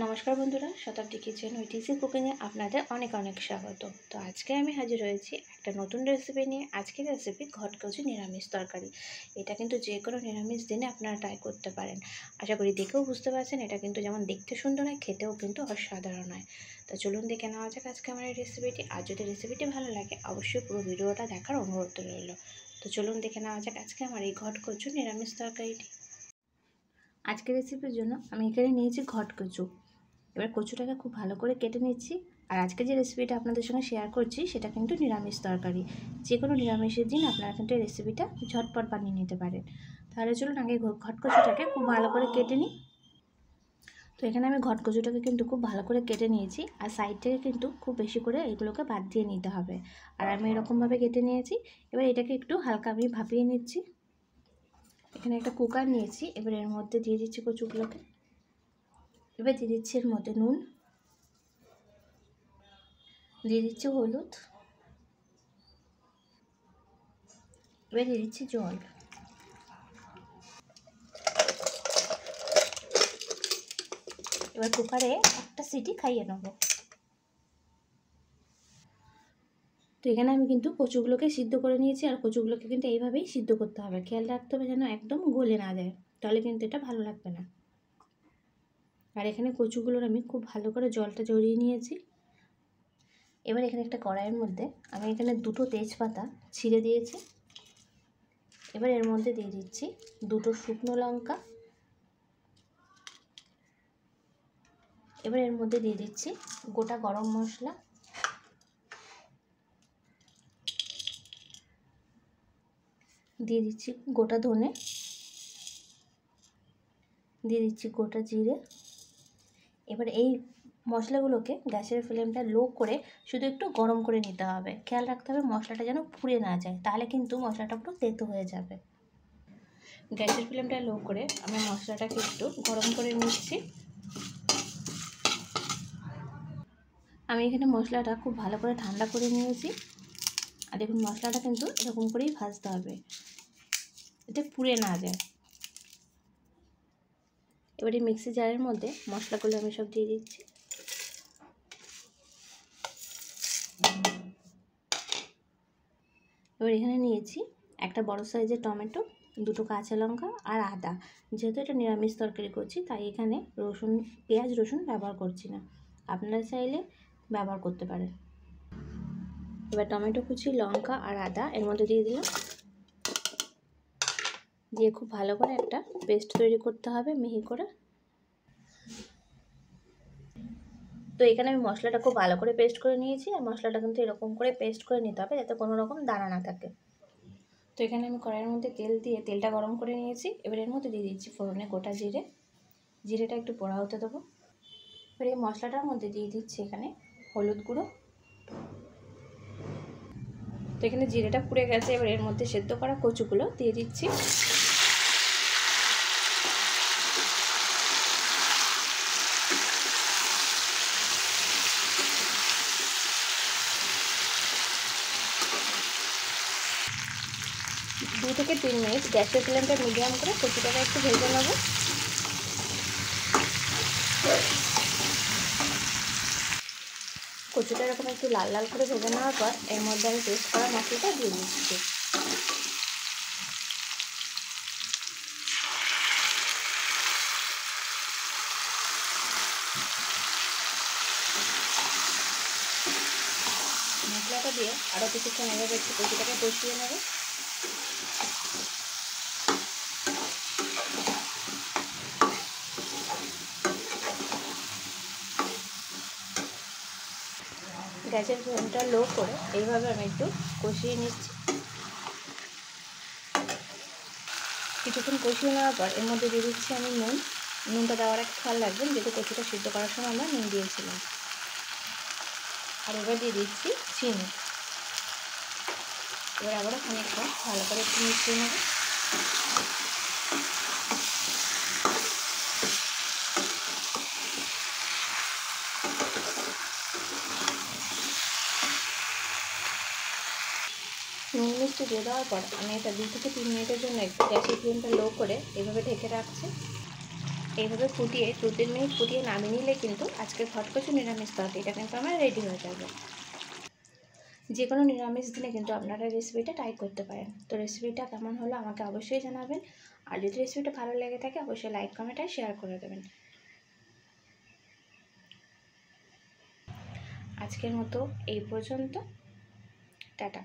নমস্কার বন্ধুরা, শতাব্দী kitchen with easy কুকিংয়ে আপনাদের অনেক অনেক স্বাগত। তো আজকে আমি হাজির হয়েছি একটা নতুন রেসিপি নিয়ে। আজকের রেসিপি ঘটকচি নিরামিষ তরকারি। এটা কিন্তু যে কোনো নিরামিষ দিনে আপনারা ট্রাই করতে পারেন। আশা করি দেখেও বুঝতে পারছেন এটা কিন্তু যেমন দেখতে সুন্দর হয়, খেতেও কিন্তু অসাধারণ হয়। তো চলুন দেখে নেওয়া যাক আজকে আমার এই রেসিপিটি। আর যদি রেসিপিটি ভালো লাগে অবশ্যই পুরো ভিডিওটা দেখার অনুরোধ রইল। তো চলুন দেখে নেওয়া যাক আজকে আমার এই ঘটকচু নিরামিষ তরকারিটি। আজকের রেসিপির জন্য আমি এখানে নিয়েছি ঘটকচু। এবার কচুটাকে খুব ভালো করে কেটে নিচ্ছি। আর আজকে যে রেসিপিটা আপনাদের সঙ্গে শেয়ার করছি সেটা কিন্তু নিরামিষ তরকারি। যে কোনো নিরামিষের দিন আপনারা কিন্তু এই রেসিপিটা ঝটপট বানিয়ে নিতে পারেন। তাহলে চলুন আগে ঘটকচুটাকে খুব ভালো করে কেটে নিই। তো এখানে আমি ঘটকচুটাকে কিন্তু খুব ভালো করে কেটে নিয়েছি। আর সাইড থেকে কিন্তু খুব বেশি করে এগুলোকে বাদ দিয়ে নিতে হবে। আর আমি এরকমভাবে কেটে নিয়েছি। এবার এটাকে একটু হালকা আমি ভাপিয়ে নিচ্ছি। এখানে একটা কুকার নিয়েছি। এবার এর মধ্যে দিয়ে দিচ্ছি কচুগুলোকে। এবার দিয়ে দিচ্ছি এর মধ্যে নুন, দিয়ে দিচ্ছি হলুদ, এবার দিয়ে দিচ্ছি জল। এবার কুকারে একটা সিটি খাইয়ে নেব। তো এখানে আমি কিন্তু কচুগুলোকে সিদ্ধ করে নিয়েছি। আর কচুগুলোকে কিন্তু এইভাবেই সিদ্ধ করতে হবে। খেয়াল রাখতে হবে যেন একদম গলে না যায়, তাহলে কিন্তু এটা ভালো লাগবে না। আর এখানে কচুগুলোর আমি খুব ভালো করে জলটা ঝরিয়ে নিয়েছি। এবার এখানে একটা কড়াইয়ের মধ্যে আমি এখানে দুটো তেজপাতা ছিঁড়ে দিয়েছি। এবার এর মধ্যে দিয়ে দিচ্ছি দুটো শুকনো লঙ্কা। এবার এর মধ্যে দিয়ে দিচ্ছি গোটা গরম মশলা, দিয়ে দিচ্ছি গোটা ধনে, দিয়ে দিচ্ছি গোটা জিরে। এবার এই মশলাগুলোকে গ্যাসের ফ্লেমটা লো করে শুধু একটু গরম করে নিতে হবে। খেয়াল রাখতে হবে মশলাটা যেন পুড়ে না যায়, তাহলে কিন্তু মশলাটা পুরো তেতো হয়ে যাবে। গ্যাসের ফ্লেমটা লো করে আমি মশলাটাকে একটু গরম করে নিচ্ছি। আমি এখানে মশলাটা খুব ভালো করে ঠান্ডা করে নিয়েছি। আর দেখুন মশলাটা কিন্তু এরকম করেই ভাজতে হবে, এতে পুড়ে না যায়। এবারে মিক্সি জারের মধ্যে মশলাগুলো আমি সব দিয়ে দিচ্ছি। এবার এখানে নিয়েছি একটা বড় সাইজের টমেটো, দুটো কাঁচা লঙ্কা আর আদা। যেহেতু এটা নিরামিষ তরকারি করছি তাই এখানে পেঁয়াজ রসুন ব্যবহার করছি না, আপনারা চাইলে ব্যবহার করতে পারেন। এবার টমেটো কুচি, লঙ্কা আর আদা এর মধ্যে দিয়ে দিলাম। দিয়ে খুব ভালো করে একটা পেস্ট তৈরি করতে হবে মিহি করে। তো এখানে আমি মশলাটা খুব ভালো করে পেস্ট করে নিয়েছি। আর মশলাটা কিন্তু এরকম করে পেস্ট করে নিতে হবে যাতে কোনো রকম দানা না থাকে। তো এখানে আমি কড়াইয়ের মধ্যে তেল দিয়ে তেলটা গরম করে নিয়েছি। এবার এর মধ্যে দিয়ে দিচ্ছি ফোড়নে গোটা জিরে। জিরেটা একটু পোড়া হতে দেবো। এবার এই মশলাটার মধ্যে দিয়ে দিচ্ছি এখানে হলুদ গুঁড়ো। তো এখানে জিরেটা পুড়ে গেছে। এবার এর মধ্যে সেদ্ধ করা কচুগুলো দিয়ে দিচ্ছি। দু থেকে 3 মিনিট গ্যাসের ফ্লেমটা মিডিয়াম করে কচুটাকে একটু ভেজে নেব। কচুটা এরকম একটু লাল লাল করে ভেজে নেওয়ার পর এর মধ্যে আমি পেস্ট করা মশলাটা দিয়ে দিচ্ছি। মশলাটা দিয়ে আরও কিছুক্ষণ এভাবে একটু কচুটাকে কষিয়ে নেব। গ্যাসের ফ্লেমটা লো করে এইভাবে আমি একটু কষিয়ে নিচ্ছি। কিছুক্ষণ কষিয়ে নেওয়ার পর এর মধ্যে দিয়ে দিচ্ছি আমি নুন। নুনটা দেওয়ার একটা খেয়াল রাখবেন, যেহেতু কচুটা সিদ্ধ করার সময় আমরা নুন দিয়েছিলাম। আর এবার দিয়ে দিচ্ছি চিনি। এবার আবারও খানিকক্ষণ ভালো করে একটু মিশিয়ে নেব। নুন মিষ্টি দিয়ে দেওয়ার পর আমি এটা 2 থেকে 3 মিনিটের জন্য একটু গ্যাসের ফ্লেমটা লো করে এভাবে ঢেকে রাখছি। এইভাবে ফুটিয়ে 2-3 মিনিট ফুটিয়ে নামিয়ে নিলে কিন্তু আজকের ঘটকচু নিরামিষ তরকারিটা কিন্তু আমার রেডি হয়ে যাবে। যে কোনো নিরামিষ দিনে কিন্তু আপনারা রেসিপিটা ট্রাই করতে পারেন। তো রেসিপিটা কেমন হলো আমাকে অবশ্যই জানাবেন। আর যদি রেসিপিটা ভালো লেগে থাকে অবশ্যই লাইক, কমেন্ট আর শেয়ার করে দেবেন। আজকের মতো এই পর্যন্ত, টাটা।